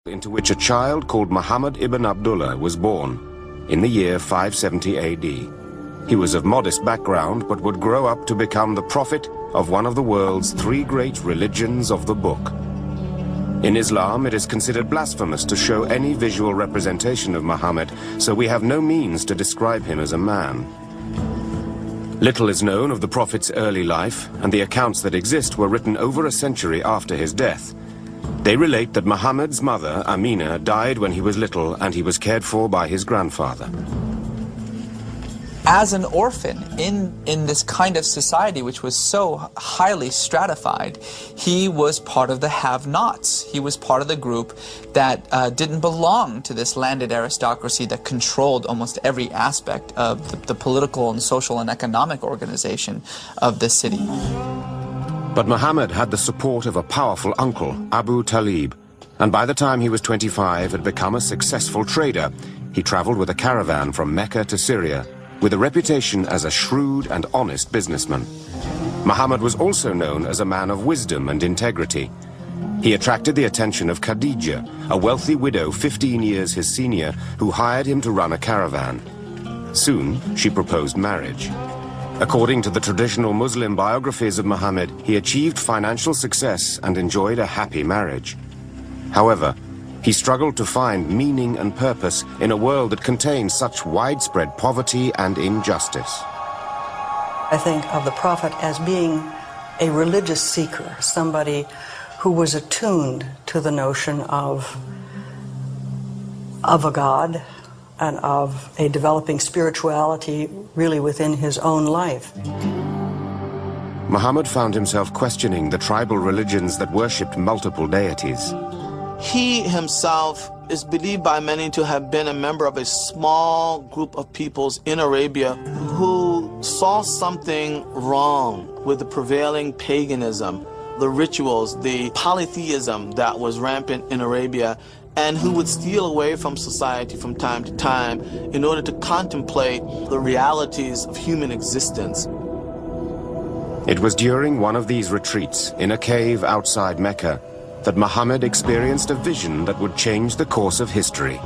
into which a child called Muhammad ibn Abdullah was born in the year 570 AD. He was of modest background, but would grow up to become the prophet of one of the world's three great religions of the book. In Islam, it is considered blasphemous to show any visual representation of Muhammad, so we have no means to describe him as a man. Little is known of the Prophet's early life, and the accounts that exist were written over a century after his death. They relate that Muhammad's mother, Amina, died when he was little and he was cared for by his grandfather. As an orphan in this kind of society which was so highly stratified, he was part of the have-nots. He was part of the group that didn't belong to this landed aristocracy that controlled almost every aspect of the political and social and economic organization of the city. But Muhammad had the support of a powerful uncle, Abu Talib, and by the time he was 25 had become a successful trader. He traveled with a caravan from Mecca to Syria, with a reputation as a shrewd and honest businessman. Muhammad was also known as a man of wisdom and integrity. He attracted the attention of Khadija, a wealthy widow 15 years his senior, who hired him to run a caravan. Soon, she proposed marriage. According to the traditional Muslim biographies of Muhammad, he achieved financial success and enjoyed a happy marriage. However, he struggled to find meaning and purpose in a world that contained such widespread poverty and injustice. I think of the Prophet as being a religious seeker, somebody who was attuned to the notion of a God and of a developing spirituality really within his own life. Muhammad found himself questioning the tribal religions that worshipped multiple deities. He himself is believed by many to have been a member of a small group of peoples in Arabia who saw something wrong with the prevailing paganism, the rituals, the polytheism that was rampant in Arabia, and who would steal away from society from time to time in order to contemplate the realities of human existence. It was during one of these retreats, in a cave outside Mecca, that Muhammad experienced a vision that would change the course of history.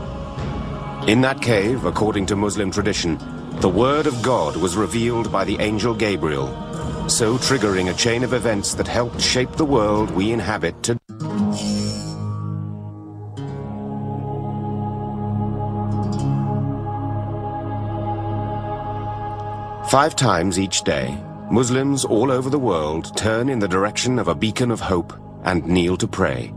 In that cave, according to Muslim tradition, the word of God was revealed by the angel Gabriel, so triggering a chain of events that helped shape the world we inhabit today. Five times each day, Muslims all over the world turn in the direction of a beacon of hope and kneel to pray.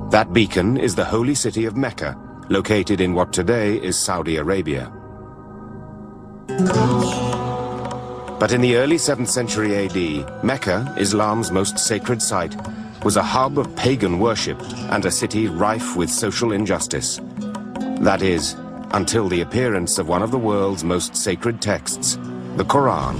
That beacon is the holy city of Mecca, located in what today is Saudi Arabia. But in the early 7th century AD, Mecca, Islam's most sacred site, was a hub of pagan worship and a city rife with social injustice. That is, until the appearance of one of the world's most sacred texts, the Quran.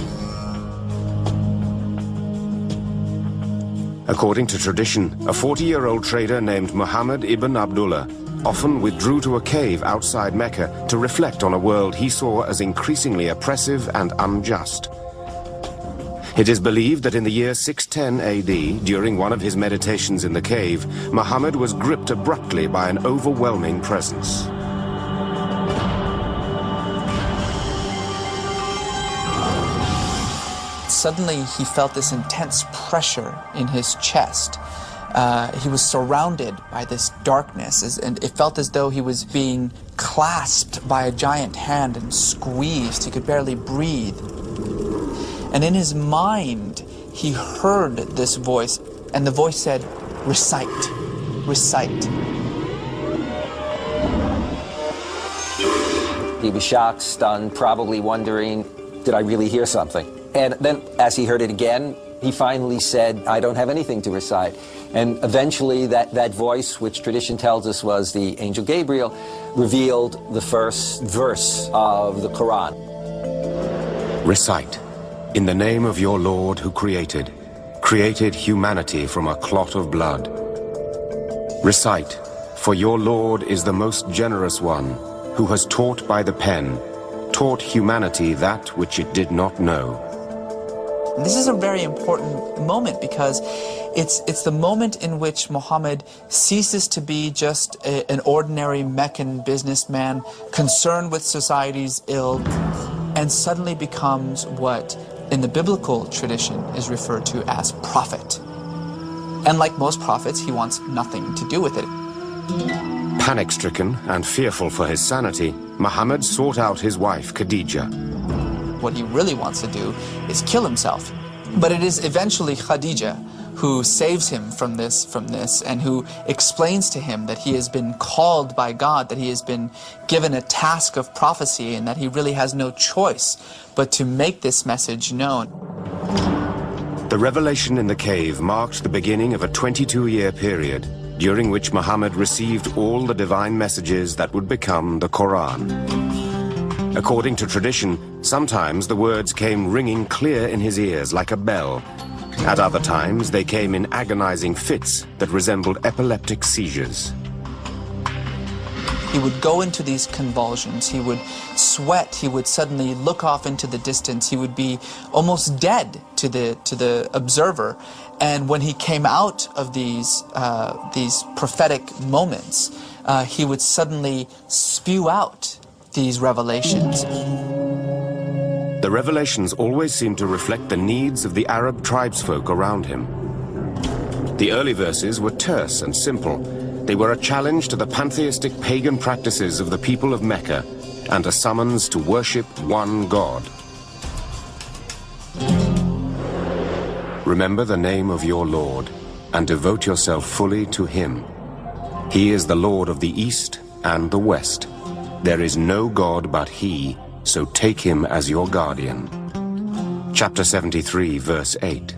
According to tradition, a 40-year-old trader named Muhammad ibn Abdullah often withdrew to a cave outside Mecca to reflect on a world he saw as increasingly oppressive and unjust. It is believed that in the year 610 AD, during one of his meditations in the cave, Muhammad was gripped abruptly by an overwhelming presence. Suddenly, he felt this intense pressure in his chest. He was surrounded by this darkness, and it felt as though he was being clasped by a giant hand and squeezed. He could barely breathe. And in his mind, he heard this voice, and the voice said, "Recite, recite." He was shocked, stunned, probably wondering, did I really hear something? And then, as he heard it again, he finally said, I don't have anything to recite. And eventually, that voice, which tradition tells us was the angel Gabriel, revealed the first verse of the Quran. Recite, in the name of your Lord who created humanity from a clot of blood. Recite, for your Lord is the most generous one, who has taught by the pen, taught humanity that which it did not know. And this is a very important moment because it's the moment in which Muhammad ceases to be just an ordinary Meccan businessman concerned with society's ill and suddenly becomes what in the biblical tradition is referred to as prophet. And like most prophets, he wants nothing to do with it. Panic-stricken and fearful for his sanity, Muhammad sought out his wife, Khadija. What he really wants to do is kill himself. But it is eventually Khadija who saves him from this, and who explains to him that he has been called by God, that he has been given a task of prophecy, and that he really has no choice but to make this message known. The revelation in the cave marked the beginning of a 22-year period during which Muhammad received all the divine messages that would become the Quran. According to tradition, sometimes the words came ringing clear in his ears like a bell. At other times, they came in agonizing fits that resembled epileptic seizures. He would go into these convulsions, he would sweat, he would suddenly look off into the distance, he would be almost dead to the observer. And when he came out of these prophetic moments, he would suddenly spew out these revelations. The revelations always seemed to reflect the needs of the Arab tribesfolk around him. The early verses were terse and simple. They were a challenge to the pantheistic pagan practices of the people of Mecca and a summons to worship one God. Remember the name of your Lord and devote yourself fully to him. He is the Lord of the East and the West. There is no God but he, so take him as your guardian. Chapter 73, verse 8.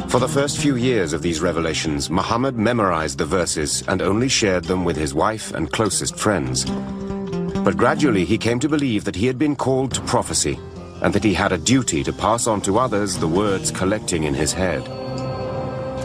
For the first few years of these revelations, Muhammad memorized the verses and only shared them with his wife and closest friends. But gradually he came to believe that he had been called to prophecy and that he had a duty to pass on to others the words collecting in his head.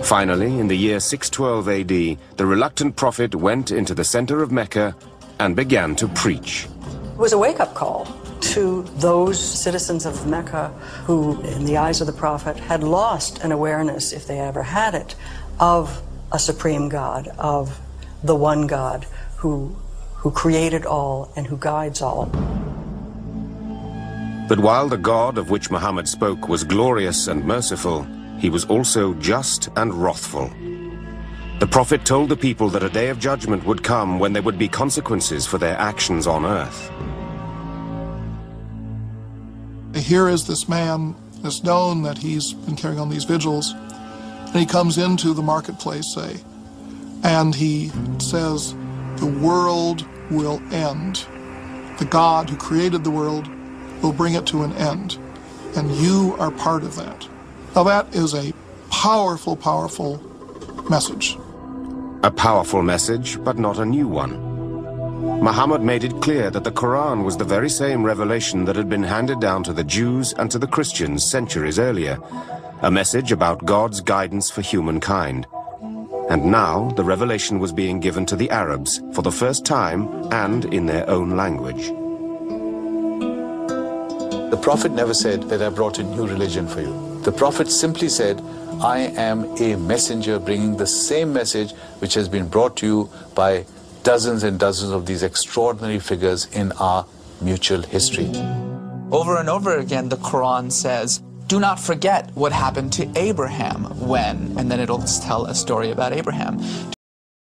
Finally, in the year 612 AD, the reluctant prophet went into the center of Mecca and began to preach. It was a wake-up call to those citizens of Mecca who, in the eyes of the prophet, had lost an awareness, if they ever had it, of a supreme God, of the one God who created all and who guides all. But while the God of which Muhammad spoke was glorious and merciful, he was also just and wrathful. The prophet told the people that a day of judgment would come when there would be consequences for their actions on earth. Here is this man, it's known that he's been carrying on these vigils, and he comes into the marketplace, say, and he says, the world will end. The God who created the world will bring it to an end, and you are part of that. Now that is a powerful, powerful message. A powerful message, but not a new one. Muhammad made it clear that the Quran was the very same revelation that had been handed down to the Jews and to the Christians centuries earlier, a message about God's guidance for humankind. And now the revelation was being given to the Arabs for the first time and in their own language. The Prophet never said that I brought a new religion for you. The Prophet simply said, I am a messenger bringing the same message which has been brought to you by dozens and dozens of these extraordinary figures in our mutual history. Over and over again, the Quran says, do not forget what happened to Abraham when, and then it'll tell a story about Abraham.